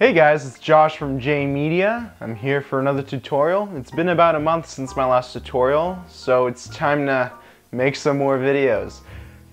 Hey guys, it's Josh from J Media. I'm here for another tutorial. It's been about a month since my last tutorial, so it's time to make some more videos.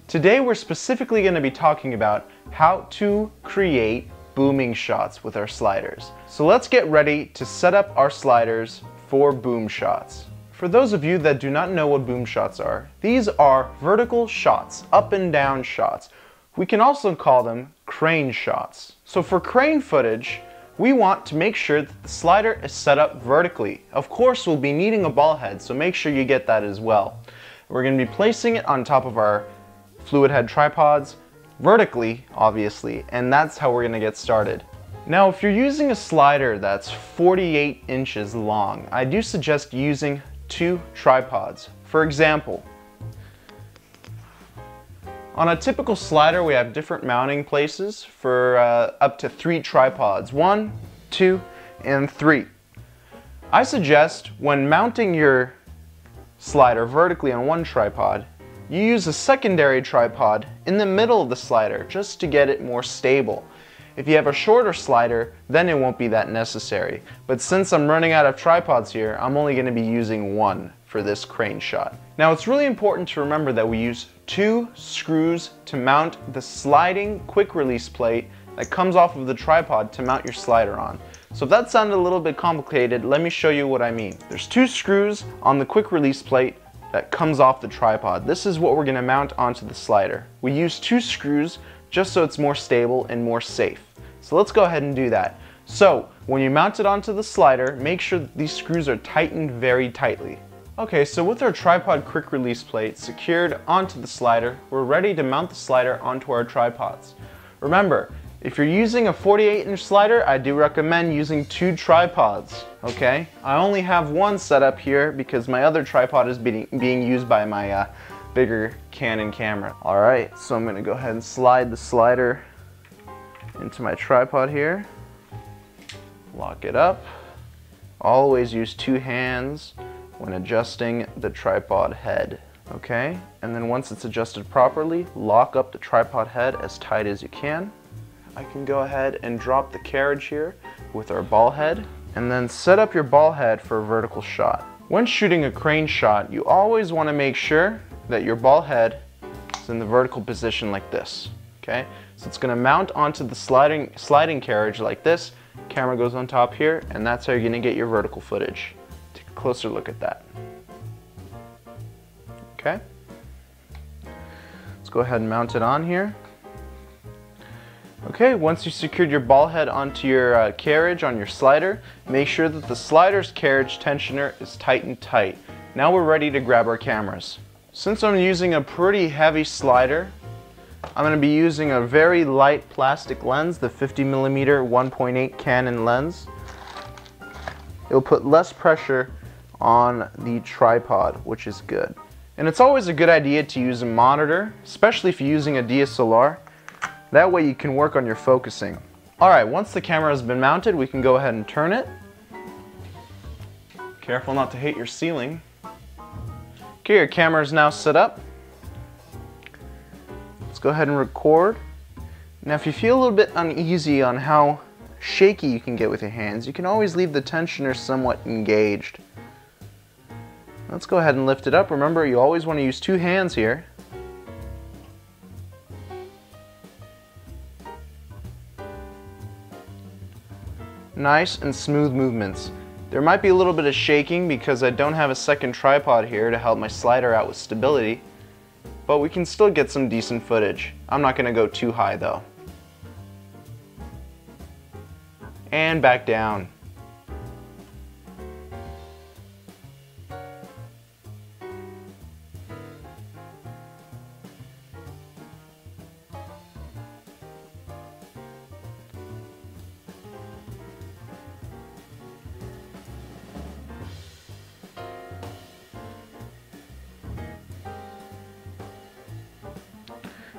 Today we're specifically going to be talking about how to create booming shots with our sliders. So let's get ready to set up our sliders for boom shots. For those of you that do not know what boom shots are, these are vertical shots, up and down shots. We can also call them crane shots. So for crane footage, we want to make sure that the slider is set up vertically. Of course, we'll be needing a ball head, so make sure you get that as well. We're going to be placing it on top of our fluid head tripods, vertically, obviously, and that's how we're going to get started. Now, if you're using a slider that's 48 inches long, I do suggest using 2 tripods. For example, on a typical slider, we have different mounting places for up to 3 tripods. 1, 2, and 3. I suggest when mounting your slider vertically on one tripod, you use a secondary tripod in the middle of the slider just to get it more stable. If you have a shorter slider, then it won't be that necessary. But since I'm running out of tripods here, I'm only going to be using 1 for this crane shot. Now it's really important to remember that we use 2 screws to mount the sliding quick release plate that comes off of the tripod to mount your slider on. So if that sounded a little bit complicated, let me show you what I mean. There's 2 screws on the quick release plate that comes off the tripod. This is what we're going to mount onto the slider. We use 2 screws just so it's more stable and more safe. So let's go ahead and do that. So when you mount it onto the slider, make sure that these screws are tightened very tightly. Okay, so with our tripod quick release plate secured onto the slider, we're ready to mount the slider onto our tripods. Remember, if you're using a 48-inch slider, I do recommend using 2 tripods, okay? I only have 1 set up here because my other tripod is being used by my bigger Canon camera. Alright, so I'm going to go ahead and slide the slider into my tripod here. Lock it up. Always use 2 hands when adjusting the tripod head, okay? And then once it's adjusted properly, lock up the tripod head as tight as you can. I can go ahead and drop the carriage here with our ball head, and then set up your ball head for a vertical shot. When shooting a crane shot, you always want to make sure that your ball head is in the vertical position like this, okay? So it's going to mount onto the sliding carriage like this. Camera goes on top here, and that's how you're going to get your vertical footage. Take a closer look at that. Okay. Let's go ahead and mount it on here. Okay, once you secured your ball head onto your carriage on your slider, make sure that the slider's carriage tensioner is tightened tight. Now we're ready to grab our cameras. Since I'm using a pretty heavy slider, I'm going to be using a very light plastic lens, the 50mm 1.8 Canon lens. It'll put less pressure on the tripod, which is good. And it's always a good idea to use a monitor, especially if you're using a DSLR. That way you can work on your focusing. Alright, once the camera has been mounted, we can go ahead and turn it. Careful not to hit your ceiling. Okay, your camera is now set up. Let's go ahead and record. Now if you feel a little bit uneasy on how shaky you can get with your hands, you can always leave the tensioner somewhat engaged. Let's go ahead and lift it up. Remember, you always want to use 2 hands here. Nice and smooth movements. There might be a little bit of shaking because I don't have a second tripod here to help my slider out with stability, but we can still get some decent footage. I'm not going to go too high though. And back down.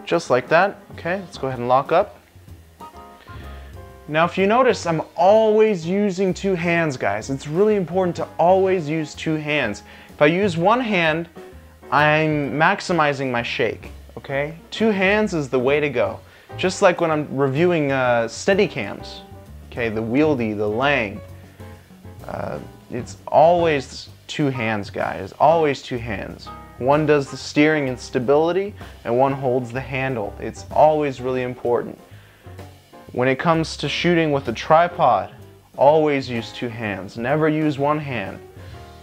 Just like that. Okay, let's go ahead and lock up. Now if you notice, I'm always using 2 hands, guys. It's really important to always use 2 hands. If I use 1 hand, I'm maximizing my shake, okay? 2 hands is the way to go. Just like when I'm reviewing Steadicams, okay? The Wieldy, the Lang. It's always two hands, guys, always two hands. One does the steering and stability, and one holds the handle. It's always really important. When it comes to shooting with a tripod, always use two hands. Never use one hand.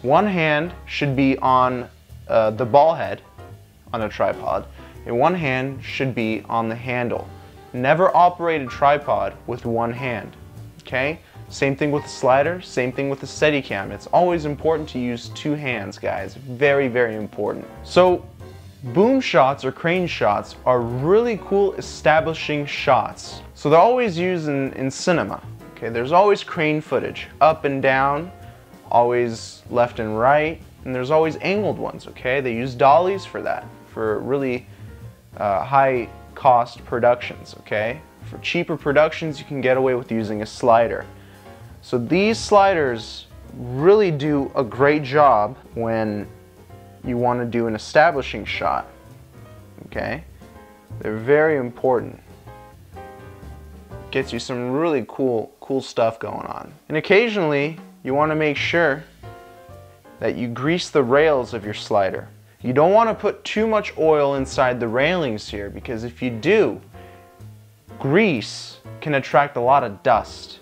One hand should be on the ball head on a tripod, and one hand should be on the handle. Never operate a tripod with one hand, okay? Same thing with the slider, same thing with the Steadicam. It's always important to use two hands, guys. Very, very important. So, boom shots or crane shots are really cool establishing shots. So they're always used in cinema. Okay, there's always crane footage, up and down, always left and right, and there's always angled ones, okay? They use dollies for that, for really high cost productions, okay? For cheaper productions, you can get away with using a slider. So these sliders really do a great job when you want to do an establishing shot, okay? They're very important. Gets you some really cool stuff going on. And occasionally, you want to make sure that you grease the rails of your slider. You don't want to put too much oil inside the railings here, because if you do, grease can attract a lot of dust.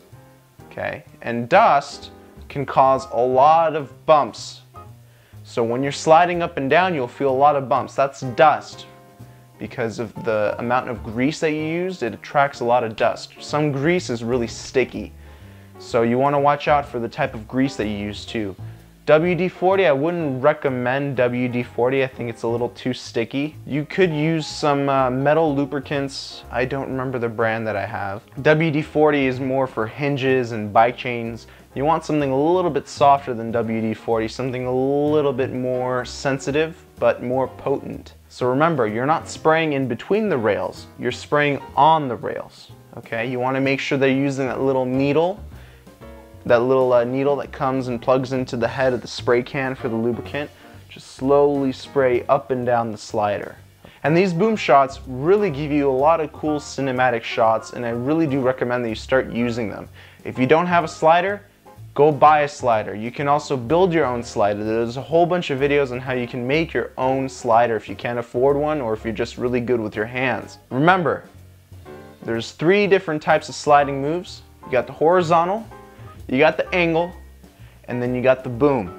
Okay, and dust can cause a lot of bumps. So when you're sliding up and down, you'll feel a lot of bumps. That's dust. Because of the amount of grease that you used, it attracts a lot of dust. Some grease is really sticky. So you want to watch out for the type of grease that you use too. WD-40, I wouldn't recommend WD-40. I think it's a little too sticky. You could use some metal lubricants. I don't remember the brand that I have. WD-40 is more for hinges and bike chains. You want something a little bit softer than WD-40, something a little bit more sensitive, but more potent. So remember, you're not spraying in between the rails, you're spraying on the rails, okay? You want to make sure they're using that little needle, needle that comes and plugs into the head of the spray can for the lubricant. Just slowly spray up and down the slider. And these boom shots really give you a lot of cool cinematic shots, and I really do recommend that you start using them. If you don't have a slider, go buy a slider. You can also build your own slider. There's a whole bunch of videos on how you can make your own slider if you can't afford one, or if you're just really good with your hands. Remember, there's 3 different types of sliding moves. You got the horizontal, you got the angle, and then you got the boom.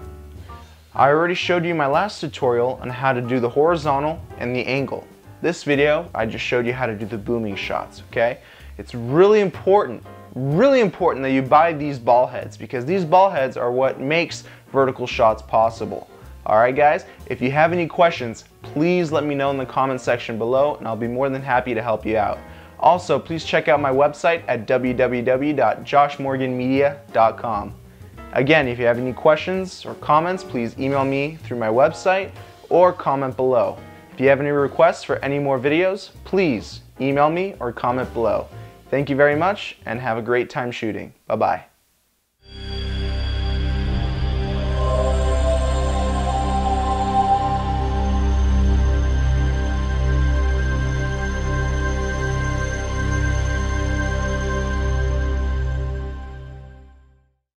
I already showed you my last tutorial on how to do the horizontal and the angle. This video, I just showed you how to do the booming shots, okay? It's really important that you buy these ball heads, because these ball heads are what makes vertical shots possible. Alright guys, if you have any questions, please let me know in the comment section below, and I'll be more than happy to help you out. Also, please check out my website at www.joshmorganmedia.com. Again, if you have any questions or comments, please email me through my website or comment below. If you have any requests for any more videos, please email me or comment below. Thank you very much, and have a great time shooting. Bye-bye.